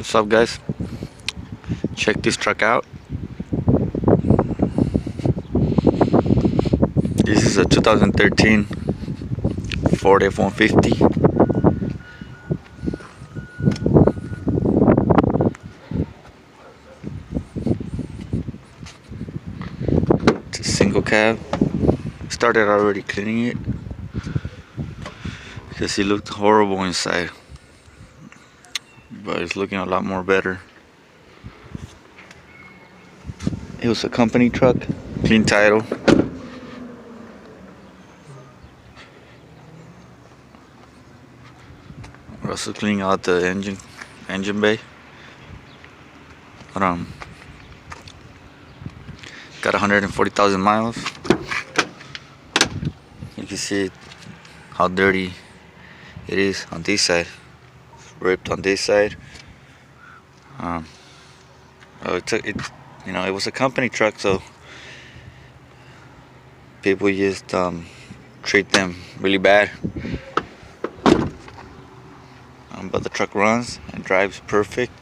What's up, guys? Check this truck out. This is a 2013 Ford F-150. It's a single cab. Started already cleaning it because it looked horrible inside, but it's looking a lot more better. It was a company truck, clean title. We're also cleaning out the engine bay. But, got 140,000 miles. You can see how dirty it is on this side. It's ripped on this side. It was a company truck, so people just treat them really bad. But the truck runs and drives perfect.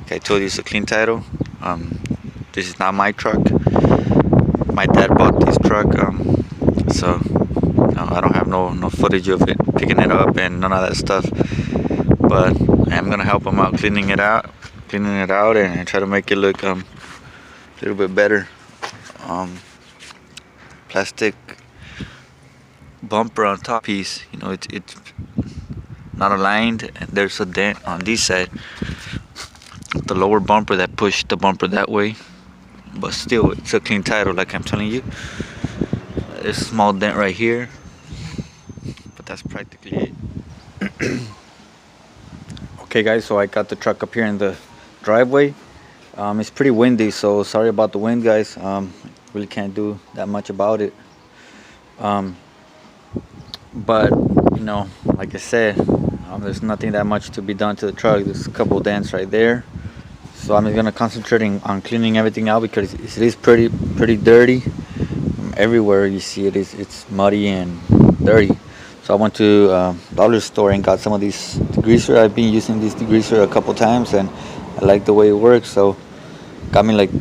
Like I told you, it's a clean title. This is not my truck. My dad bought this truck, so I don't have no footage of it picking it up and none of that stuff. But I'm gonna help him out cleaning it out, and try to make it look a little bit better. Plastic bumper on top piece. It's not aligned, and there's a dent on this side. The lower bumper that pushed the bumper that way, but still it's a clean title, like I'm telling you. There's a small dent right here, but that's practically it. Okay guys, so I got the truck up here in the driveway. It's pretty windy, so sorry about the wind, guys. Really can't do that much about it. But like I said, there's nothing that much to be done to the truck. There's a couple dents right there, so I'm gonna concentrate on cleaning everything out because it is pretty dirty. Everywhere you see it, it's muddy and dirty. So I went to dollar store and got some of these degreaser. I've been using this degreaser a couple times and I like the way it works, so got me like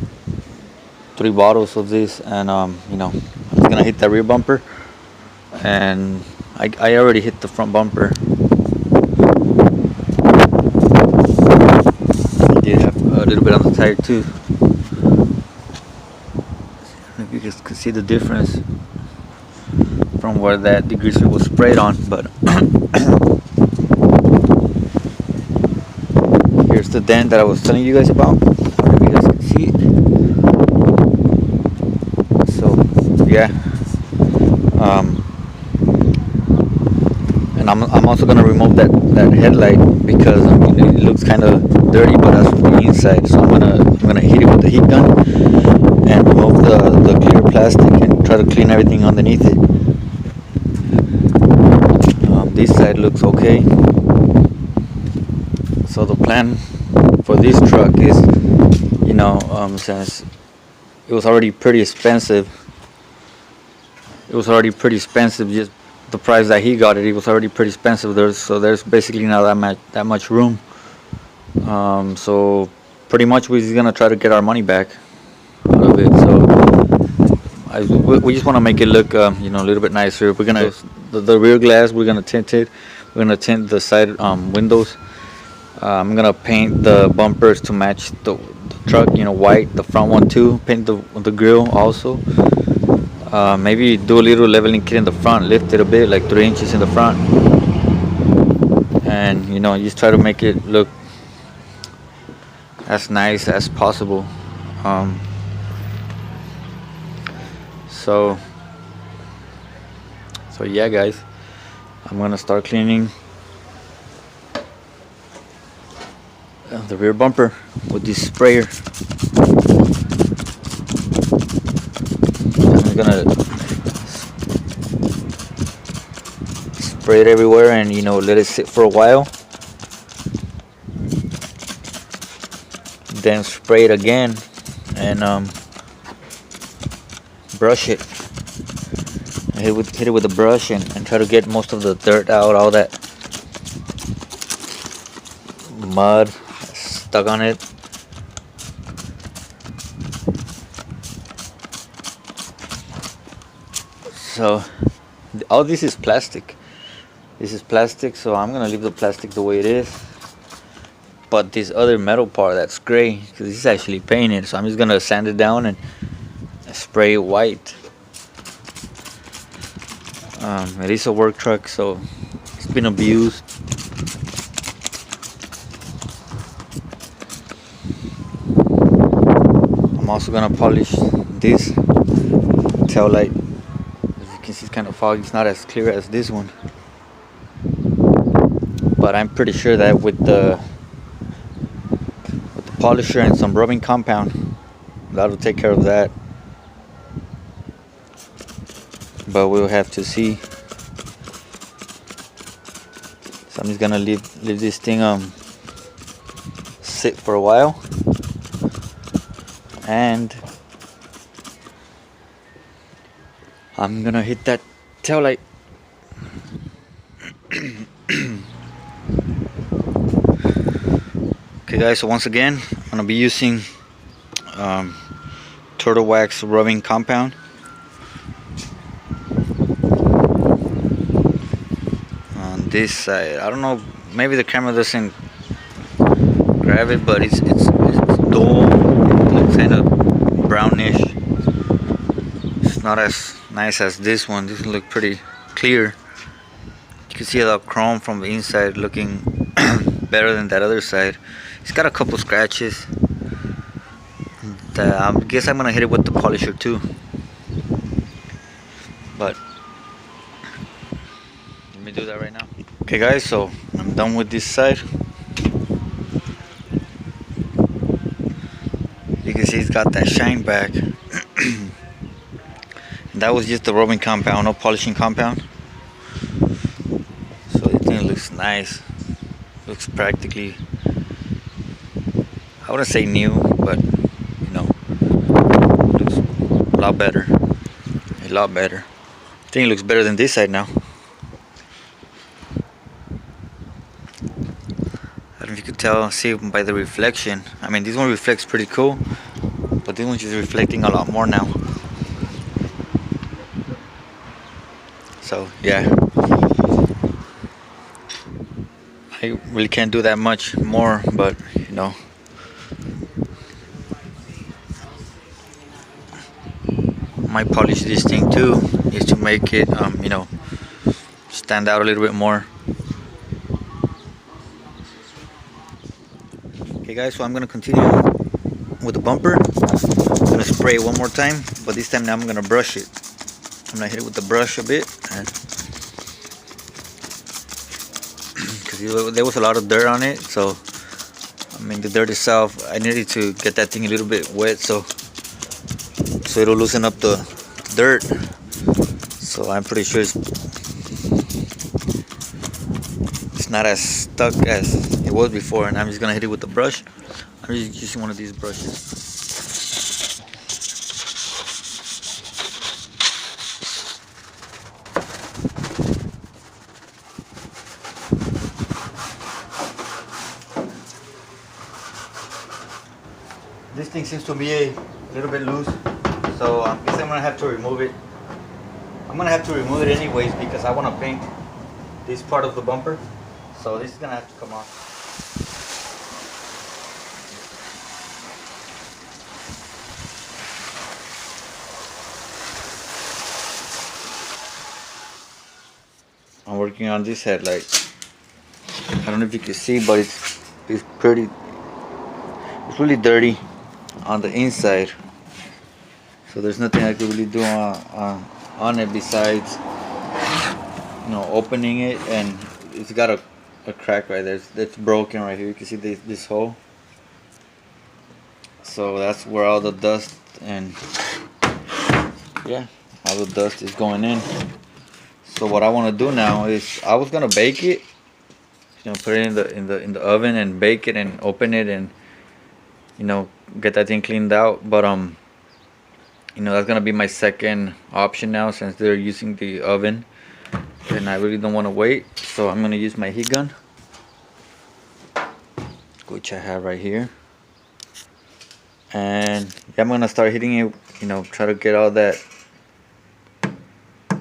3 bottles of this. And I'm just gonna hit that rear bumper, and I already hit the front bumper. I did have a little bit on the tire too. I don't know if you guys can see the difference from where that degreaser was sprayed on, but here's the dent that I was telling you guys about. I don't know if you guys can see it. So yeah, and I'm also gonna remove that headlight because it looks kind of dirty, but that's from the inside. So I'm gonna hit it with the heat gun and remove the clear plastic and try to clean everything underneath it. This side looks okay. So the plan for this truck is, since it was already pretty expensive, just the price that he got it was already pretty expensive. There's basically not that much room. So pretty much we're just gonna try to get our money back out of it. So we just want to make it look a little bit nicer. We're gonna the rear glass, we're gonna tint it. We're gonna tint the side windows. I'm gonna paint the bumpers to match the truck, white. The front one too. Paint the grill also. Maybe do a little leveling kit in the front. Lift it a bit, like 3 inches in the front, and just try to make it look as nice as possible. So yeah, guys, I'm gonna start cleaning the rear bumper with this sprayer. I'm gonna spray it everywhere and let it sit for a while, then spray it again and brush it. Hit it with a brush and try to get most of the dirt out, all that mud, stuck on it. So all this is plastic. This is plastic, so I'm gonna leave the plastic the way it is. But this other metal part that's gray, because this is actually painted, so I'm just gonna sand it down and spray it white. It is a work truck, so it's been abused. I'm also gonna polish this tail light. As you can see, it's kind of foggy. It's not as clear as this one, but I'm pretty sure that with the polisher and some rubbing compound, that'll take care of that. But we'll have to see. So I'm just gonna leave this thing sit for a while, and I'm gonna hit that tail light. Okay guys, so once again I'm gonna be using turtle wax rubbing compound. On this side, I don't know, maybe the camera doesn't grab it, but it's dull. It looks kind of brownish. It's not as nice as this one. This one look pretty clear. You can see the chrome from the inside looking better than that other side. It's got a couple scratches. I guess I'm gonna hit it with the polisher too. But let me do that right now. Okay guys, so I'm done with this side. You can see it's got that shine back. That was just the rubbing compound, no polishing compound. So this thing looks nice. Looks practically, I wouldn't say new, but you know, looks a lot better. A lot better. I think it looks better than this side now. I don't know if you could tell, see by the reflection. I mean, this one reflects pretty cool, but this one's just reflecting a lot more now. So yeah, I really can't do that much more, but you know, might polish this thing too, is to make it you know, stand out a little bit more. Okay guys, so I'm gonna continue with the bumper. I'm gonna spray it one more time, but this time now I'm gonna brush it. I'm gonna hit it with the brush a bit, and because there was a lot of dirt on it, so I mean the dirt itself, I needed to get that thing a little bit wet, so it'll loosen up the dirt. So I'm pretty sure it's not as stuck as it was before, and I'm just gonna hit it with the brush. I'm just using one of these brushes. This thing seems to be a little bit loose, so I guess I'm gonna have to remove it. I'm gonna have to remove it anyways because I want to paint this part of the bumper, so this is gonna have to come off. I'm working on this headlight. I don't know if you can see, but it's pretty. It's really dirty on the inside, so there's nothing I can really do on it besides, you know, opening it, and it's got a crack right there. It's broken right here. You can see this hole. So that's where all the dust and yeah, all the dust is going in. So what I want to do now is, I was gonna bake it, you know, put it in the oven and bake it and open it and, you know, get that thing cleaned out. But you know, that's gonna be my second option now since they're using the oven, and I really don't want to wait. So I'm gonna use my heat gun. which I have right here. And yeah, I'm gonna start hitting it, you know, try to get all that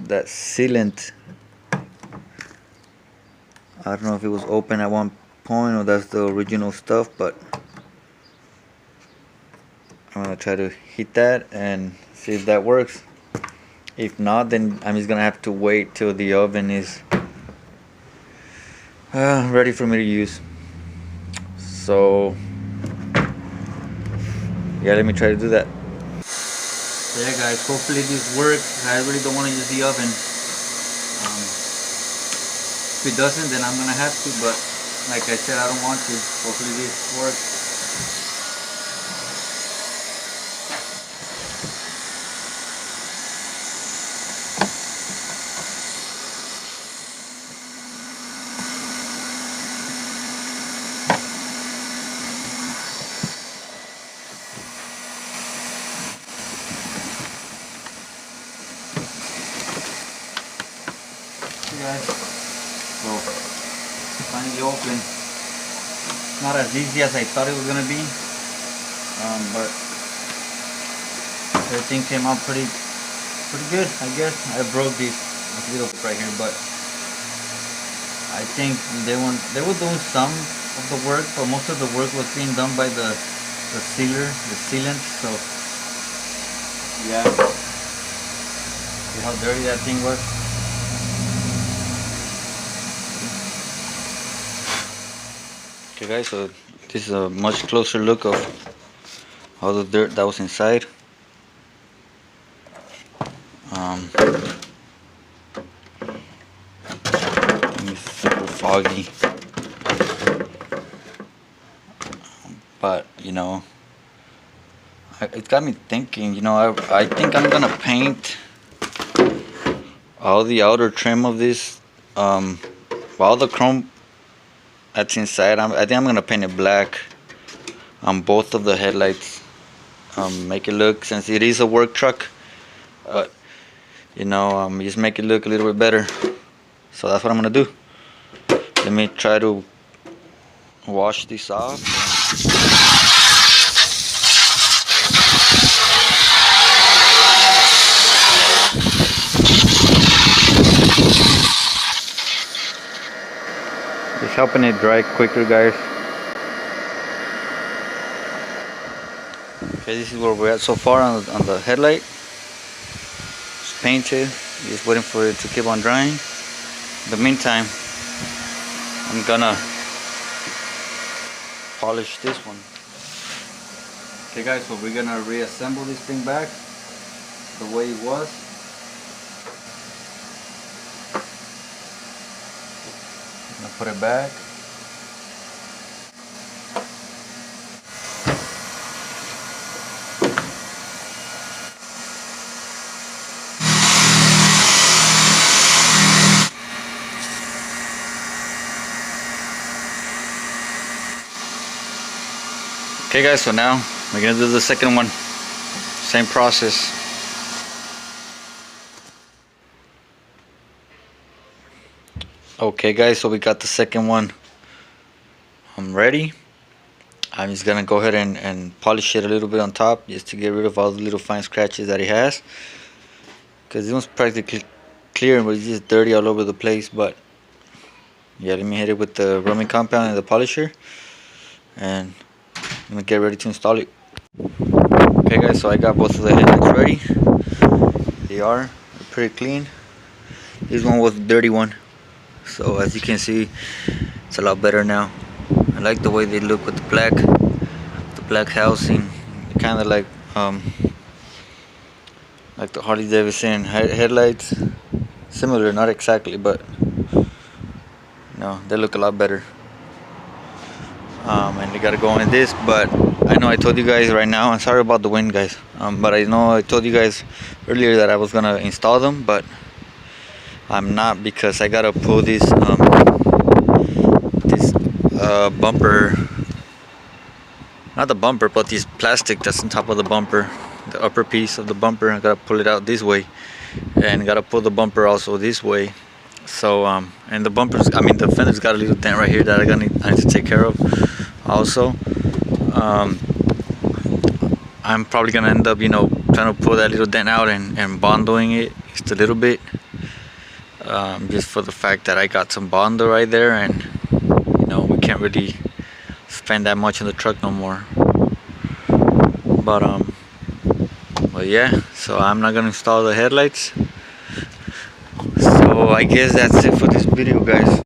sealant. I don't know if it was open at one point or that's the original stuff, but I'm gonna try to hit that and see if that works. If not, then I'm just gonna have to wait till the oven is ready for me to use. So yeah, let me try to do that. Yeah guys, hopefully this works. I really don't want to use the oven. If it doesn't, then I'm gonna have to, but like I said, I don't want to. Hopefully this works. Guys, so finally open. Not as easy as I thought it was gonna be, but everything came out pretty good, I guess. I broke this little right here, but I think they were doing some of the work, but most of the work was being done by the sealant. So yeah, see how dirty that thing was. Okay guys, so this is a much closer look of all the dirt that was inside. It's super foggy, but you know, it got me thinking. You know, I think I'm gonna paint all the outer trim of this, all the chrome that's inside. I think I'm gonna paint it black on both of the headlights. Make it look, since it is a work truck, but you know, just make it look a little bit better. So that's what I'm gonna do. Let me try to wash this off. Just helping it dry quicker, guys. Okay, this is where we're at so far on the headlight. It's painted. Just waiting for it to keep on drying. In the meantime, I'm gonna polish this one. Okay guys, so we're gonna reassemble this thing back the way it was. I'm gonna put it back. Okay guys, so now we're gonna do the second one. Same process. Okay guys, so we got the second one. I'm ready. I'm just gonna go ahead and polish it a little bit on top, just to get rid of all the little fine scratches that it has. Because this one's practically clear, but it's just dirty all over the place. But yeah, let me hit it with the rubbing compound and the polisher, and I'm gonna get ready to install it. Okay guys, so I got both of the headlights ready. They're pretty clean. This one was the dirty one, so as you can see, it's a lot better now. I like the way they look with the black housing, kind of like the Harley Davidson headlights. Similar, not exactly, but no, they look a lot better. And they gotta go in this, but I know I told you guys right now, I'm sorry about the wind guys, but I know I told you guys earlier that I was gonna install them, but I'm not, because I gotta pull this bumper, not the bumper, but this plastic that's on top of the bumper, the upper piece of the bumper. I gotta pull it out this way, and gotta pull the bumper also this way. So and the bumpers, I mean the fender's got a little dent right here that I need to take care of. also. I'm probably gonna end up, you know, trying to pull that little dent out and bondoing it just a little bit, just for the fact that I got some bondo right there, and you know, we can't really spend that much in the truck no more. But yeah, so I'm not gonna install the headlights. So I guess that's it for this video, guys.